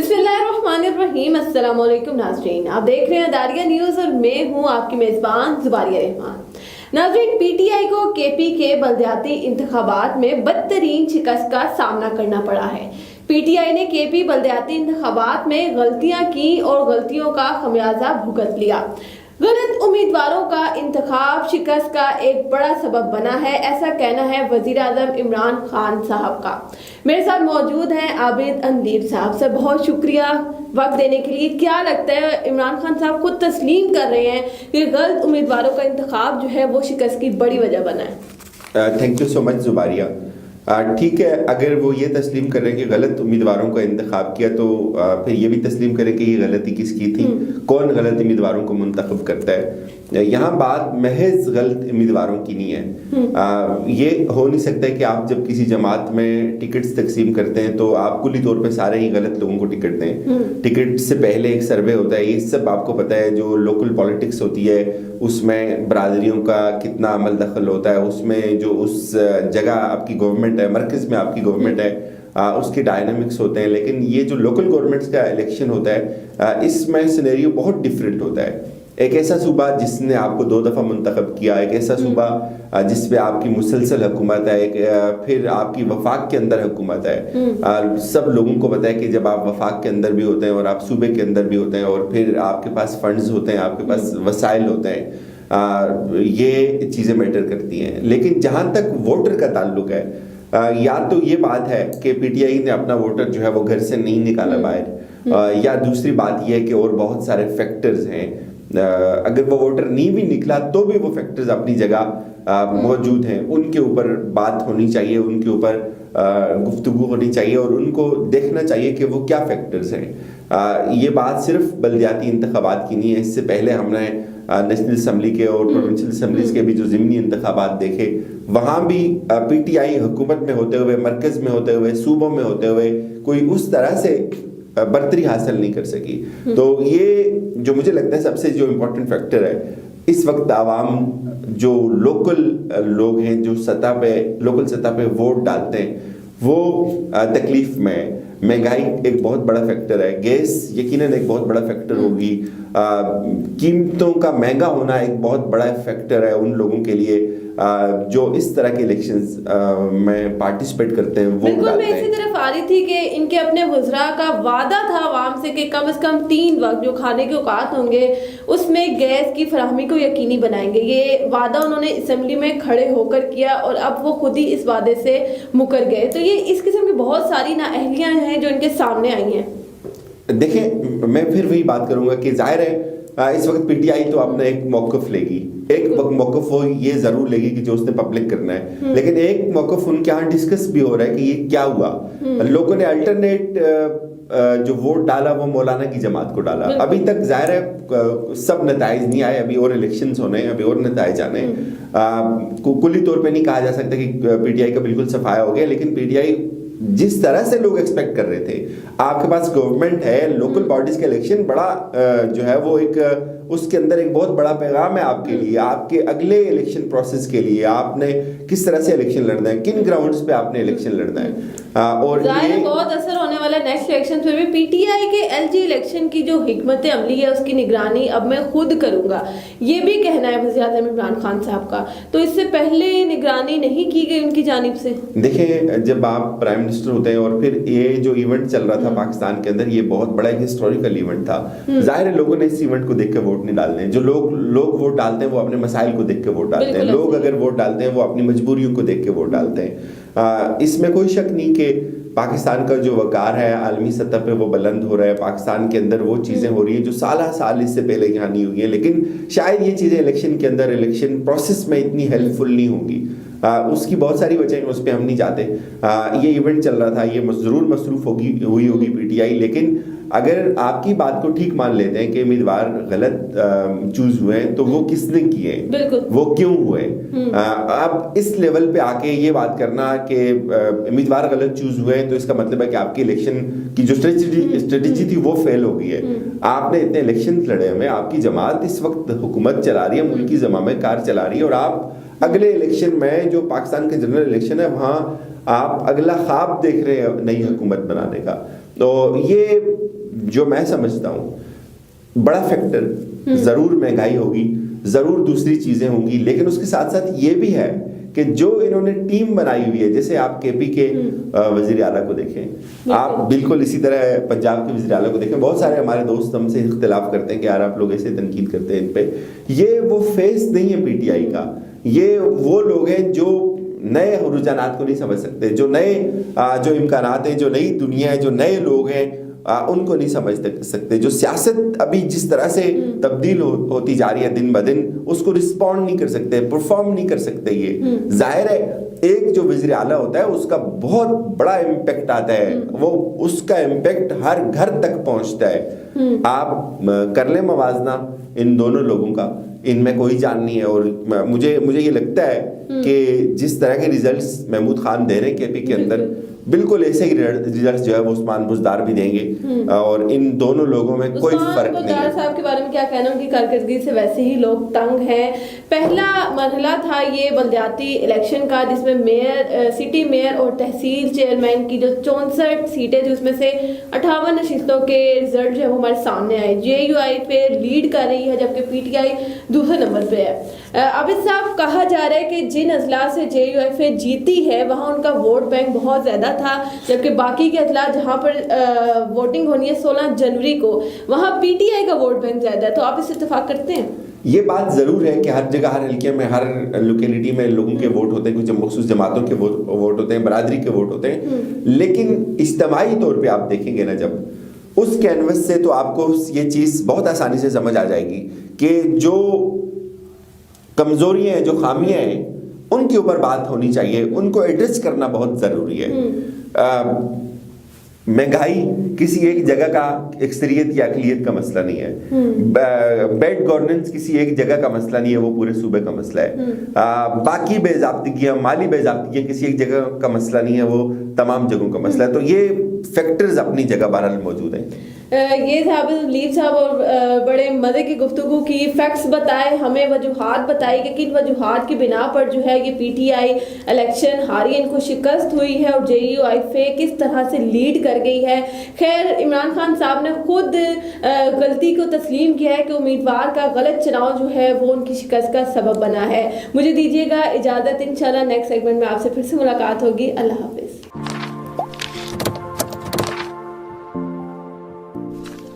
बिस्मिल्लाहिर्रहमानिर्रहीम। अस्सलाम वालेकुम नाज़रीन, आप देख रहे हैं दारिया न्यूज़ और मैं हूं आपकी मेज़बान ज़ुबारिया रहमान। नाज़रीन, पीटीआई को केपी के बलदियाती इंतखाबात में बदतरीन शिकस्त का सामना करना पड़ा है। पीटीआई ने केपी बलदियाती इंतखाबात में गलतियां की और गलतियों का खमियाजा भुगत लिया। गलत उम्मीदवारों का इंतखाब शिकस्त का एक बड़ा सबब बना है, ऐसा कहना है वजीर आज़म इमरान खान साहब का। मेरे साथ मौजूद हैं आबिद अंदीर साहब। सर, बहुत शुक्रिया वक्त देने के लिए। क्या लगता है, इमरान खान साहब खुद तस्लीम कर रहे हैं कि गलत उम्मीदवारों का इंतखाब जो है वो शिकस्त की बड़ी वजह बना है? Thank you so much Zubaria. ठीक है, अगर वो ये तस्लीम कर रहे हैं कि गलत उम्मीदवारों का इंतखाब किया तो फिर ये भी तस्लीम करें कि ये गलती किसकी थी, कौन गलत उम्मीदवारों को मुंतखब करता है। यहाँ बात महज गलत उम्मीदवारों की नहीं है। ये हो नहीं सकता है कि आप जब किसी जमात में टिकट्स तकसीम करते हैं तो आप कुली तौर पे सारे ही गलत लोगों को टिकट दें। टिकट से पहले एक सर्वे होता है, ये सब आपको पता है। जो लोकल पॉलिटिक्स होती है उसमें बरादरियों का कितना अमल दखल होता है, उसमें जो उस जगह आपकी गवर्नमेंट है, मरकज़ में आपकी गवर्नमेंट है, उसके डायनामिक्स होते हैं। लेकिन ये जो लोकल गवर्नमेंट्स का इलेक्शन होता है, इसमें सिनेरियो बहुत डिफरेंट होता है। एक ऐसा सूबा जिसने आपको 2 दफ़ा मुंतखब किया, एक ऐसा सूबा जिस पे आपकी मुसलसल हुकूमत है, फिर आपकी वफाक के अंदर हुकूमत है। सब लोगों को पता है कि जब आप वफाक के अंदर भी होते हैं और आप सूबे के अंदर भी होते हैं और फिर आपके पास फंड्स होते हैं, आपके पास वसाइल होते हैं, ये चीज़ें मैटर करती हैं। लेकिन जहाँ तक वोटर का ताल्लुक है, या तो ये बात है कि पीटीआई ने अपना वोटर जो है वो घर से नहीं निकाला बाहर, या दूसरी बात ये है कि और बहुत सारे फैक्टर्स हैं। अगर वो वोटर नहीं भी निकला तो भी वो फैक्टर्स अपनी जगह मौजूद हैं, उनके ऊपर बात होनी चाहिए, उनके ऊपर गुफ्तगू होनी चाहिए और उनको देखना चाहिए कि वो क्या फैक्टर्स हैं। ये बात सिर्फ बलदियाती इंतखाबात की नहीं है। इससे पहले हमने नेशनल असम्बली के और प्रोविंशियल असम्बलीज के भी जो ज़मीनी इंतखाबात देखे, वहाँ भी पीटीआई हुकूमत में होते हुए, मरकज़ में होते हुए, सूबों में होते हुए कोई उस तरह से बर्तरी हासिल नहीं कर सकी। तो ये जो मुझे लगता है सबसे जो इम्पोर्टेंट फैक्टर है इस वक्त, आवाम जो लोकल लोग हैं, जो लोकल सतह पे वोट डालते हैं, वो तकलीफ में। महंगाई एक बहुत बड़ा फैक्टर है, गैस यकीनन एक बहुत बड़ा फैक्टर होगी, कीमतों का महंगा होना एक बहुत बड़ा फैक्टर है उन लोगों के लिए जो इस तरह के इलेक्शंस में पार्टिसिपेट करते हैं। बिल्कुल, मैं इसी तरफ आ रही थी कि इनके अपने वज़रा का वादा था आवाम से कि कम से कम 3 वक्त जो खाने के औकात होंगे उसमें गैस की फराहमी को यकीनी बनाएंगे। ये वादा उन्होंने असेंबली में खड़े होकर किया और अब वो खुद ही इस वादे से मुकर गए। तो ये इस किस्म की बहुत सारी नाअहलियाँ हैं जो इनके सामने आई हैं। देखें, मैं फिर वही बात करूंगा कि जाहिर है इस वक्त पीटीआई तो अपना एक मौक़िफ़ लेगी, एक मौक़िफ़ वो ये ज़रूर लेगी कि जो उसने पब्लिक करना है, लेकिन एक मौक़िफ़ उनके यहाँ डिस्कस भी हो रहा है कि ये क्या हुआ। लोगों ने अल्टरनेट जो वोट डाला वो मौलाना की जमात को डाला। अभी तक जाहिर है सब नताइज नहीं आए, अभी और इलेक्शंस होने हैं, अभी और नताइज आने हैं। कुली तौर पे नहीं कहा जा सकता कि पीटीआई का बिल्कुल सफाया हो गया, लेकिन पीटीआई जिस तरह से लोग एक्सपेक्ट कर रहे थे, आपके पास गवर्नमेंट है, लोकल बॉडीज का इलेक्शन बड़ा जो है वो एक उसके अंदर एक बहुत बड़ा पैगाम है आपके लिए, आपके अगले इलेक्शन प्रोसेस के लिए। आपने किस तरह से इलेक्शन लड़ना है, किन ग्राउंड्स पे आपने इलेक्शन लड़ना है, और ये बहुत असर होने वाला नेक्स्ट इलेक्शन पे भी। पीटीआई के एलजी इलेक्शन की जो हिकमत अमली है उसकी निगरानी अब मैं खुद करूंगा, ये भी कहना है वज़ीर आज़म इमरान खान साहब का। तो इससे पहले निगरानी नहीं की गई उनकी जानिब से। देखिए, जब आप प्राइम मिनिस्टर होते हैं और फिर ये जो इवेंट चल रहा था पाकिस्तान के अंदर, ये बहुत बड़ा एक हिस्टोरिकल इवेंट था। जाहिर है लोगों ने इस इवेंट को देख के वोट नहीं डालने हैं। जो लोग वोट डालते हैं वो अपने मसाइल को देख के वोट डालते हैं। लोग अगर वोट डालते हैं वो अपनी मजबूरियों को देख के वोट डालते हैं। इसमें कोई शक नहीं कि पाकिस्तान का जो वकार है आलमी सतह पे वो बुलंद हो रहा है। पाकिस्तान के अंदर वो चीज़ें हो रही हैं जो साल इससे पहले यहाँ नहीं हुई है, लेकिन शायद ये चीज़ें इलेक्शन के अंदर, इलेक्शन प्रोसेस में इतनी हेल्पफुल नहीं होंगी। उसकी बहुत सारी वजह, उस पर हम नहीं जाते। ये इवेंट चल रहा था, ये ज़रूर मसरूफ़ हुई होगी पीटीआई, लेकिन अगर आपकी बात को ठीक मान लेते हैं कि उम्मीदवार गलत चूज हुए हैं, तो वो किसने किए, वो क्यों हुए। अब इस लेवल पे आके ये बात करना कि उम्मीदवार गलत चूज हुए हैं तो इसका मतलब है कि आपकी इलेक्शन की जो स्ट्रेटेजी थी वो फेल हो गई है। आपने इतने इलेक्शन लड़े हुए, आपकी जमात इस वक्त हुकूमत चला रही है, मुल्क की ज़मामे कार चला रही है, और आप अगले इलेक्शन में जो पाकिस्तान के जनरल इलेक्शन है वहाँ आप अगला ख्वाब देख रहे हैं नई हुकूमत बनाने का। تو یہ جو میں سمجھتا ہوں بڑا فیکٹر ضرور مہنگائی ہوگی, ضرور دوسری چیزیں ہوں گی, لیکن اس کے ساتھ ساتھ یہ بھی ہے کہ جو انہوں نے ٹیم بنائی ہوئی ہے, جیسے آپ کے پی کے وزیر اعلیٰ کو دیکھیں, آپ بالکل اسی طرح پنجاب کے وزیر اعلیٰ کو دیکھیں. بہت سارے ہمارے دوست ہم سے اختلاف کرتے ہیں کہ یار آپ لوگ ایسے تنقید کرتے ہیں ان پہ. یہ وہ فیس نہیں ہے پی ٹی آئی کا, یہ وہ لوگ ہیں جو نئے رجحانات کو نہیں سمجھ سکتے, جو نئے جو امکانات ہیں, جو نئی دنیا ہے, جو نئے لوگ ہیں ان کو نہیں سمجھ سکتے, جو سیاست ابھی جس طرح سے تبدیل ہوتی جا رہی ہے دن بدن, اس کو رسپونڈ نہیں کر سکتے, پرفارم نہیں کر سکتے. یہ ظاہر ہے ایک جو وزیر اعلیٰ ہوتا ہے اس کا بہت بڑا امپیکٹ آتا ہے, وہ اس کا امپیکٹ ہر گھر تک پہنچتا ہے. آپ کر لیں موازنہ ان دونوں لوگوں کا, ان میں کوئی جان نہیں ہے. اور مجھے یہ لگتا ہے کہ جس طرح کے ریزلٹس محمود خان دے رہے ہیں کے پی کے اندر, بالکل ایسے ہی ریزلٹس جو ہے وہ عثمان بزدار بھی دیں گے, اور ان دونوں لوگوں میں کوئی فرق نہیں ہے. بزدار صاحب کے بارے میں کیا کہنا, ان کی کارکردگی سے ویسے ہی لوگ تنگ ہیں. پہلا مرحلہ تھا یہ بلدیاتی الیکشن کا, جس میں میئر, سٹی میئر اور تحصیل چیئرمین کی جو 64 سیٹیں تھیں اس میں سے 58 نشستوں کے رزلٹ جو ہے وہ ہمارے سامنے آئے. جے یو آئی پہ لیڈ کر رہی ہے جبکہ پی ٹی آئی دوسرے نمبر پہ ہے. عابد صاحب, کہا جا رہا ہے کہ جن اضلاع سے جے یو ایف اے جیتی ہے وہاں ان کا ووٹ بینک بہت زیادہ تھا, جبکہ باقی کے اضلاع جہاں پر ووٹنگ ہونی ہے 16 جنوری کو, وہاں پی ٹی آئی کا ووٹ بینک زیادہ ہے. تو آپ اس سے اتفاق کرتے ہیں؟ یہ بات ضرور ہے کہ ہر جگہ, ہر حلقے میں, ہر لوکیلٹی میں لوگوں کے ووٹ ہوتے ہیں, کچھ مخصوص جماعتوں کے ووٹ ہوتے ہیں, برادری کے ووٹ ہوتے ہیں. لیکن اجتماعی طور پہ آپ دیکھیں گے نا جب اس کینوس سے, تو آپ کو یہ چیز بہت آسانی سے سمجھ آ جائے گی کہ جو کمزوریاں ہیں, جو خامیاں ہیں, ان کے اوپر بات ہونی چاہیے, ان کو ایڈریس کرنا بہت ضروری ہے. مہنگائی کسی ایک جگہ کا اکثریت یا اقلیت کا مسئلہ نہیں ہے. بیڈ گورننس کسی ایک جگہ کا مسئلہ نہیں ہے, وہ پورے صوبے کا مسئلہ ہے. باقی بے ضابطگیاں, مالی بے ضابطگیاں کسی ایک جگہ کا مسئلہ نہیں ہے, وہ تمام جگہوں کا مسئلہ ہے. تو یہ فیکٹرز اپنی جگہ بہرحال موجود ہیں. یہ صاحب لیف صاحب اور بڑے مزے کی گفتگو کی, فیکٹس بتائے, ہمیں وجوہات بتائی کہ کن وجوہات کی بنا پر جو ہے یہ پی ٹی آئی الیکشن ہاری, ان کو شکست ہوئی ہے, اور جے یو آئی فے کس طرح سے لیڈ کر گئی ہے. خیر, عمران خان صاحب نے خود غلطی کو تسلیم کیا ہے کہ امیدوار کا غلط چناؤ جو ہے وہ ان کی شکست کا سبب بنا ہے. مجھے دیجیے گا اجازت, انشاءاللہ نیکسٹ سیگمنٹ میں آپ سے پھر سے ملاقات ہوگی. اللہ حافظ.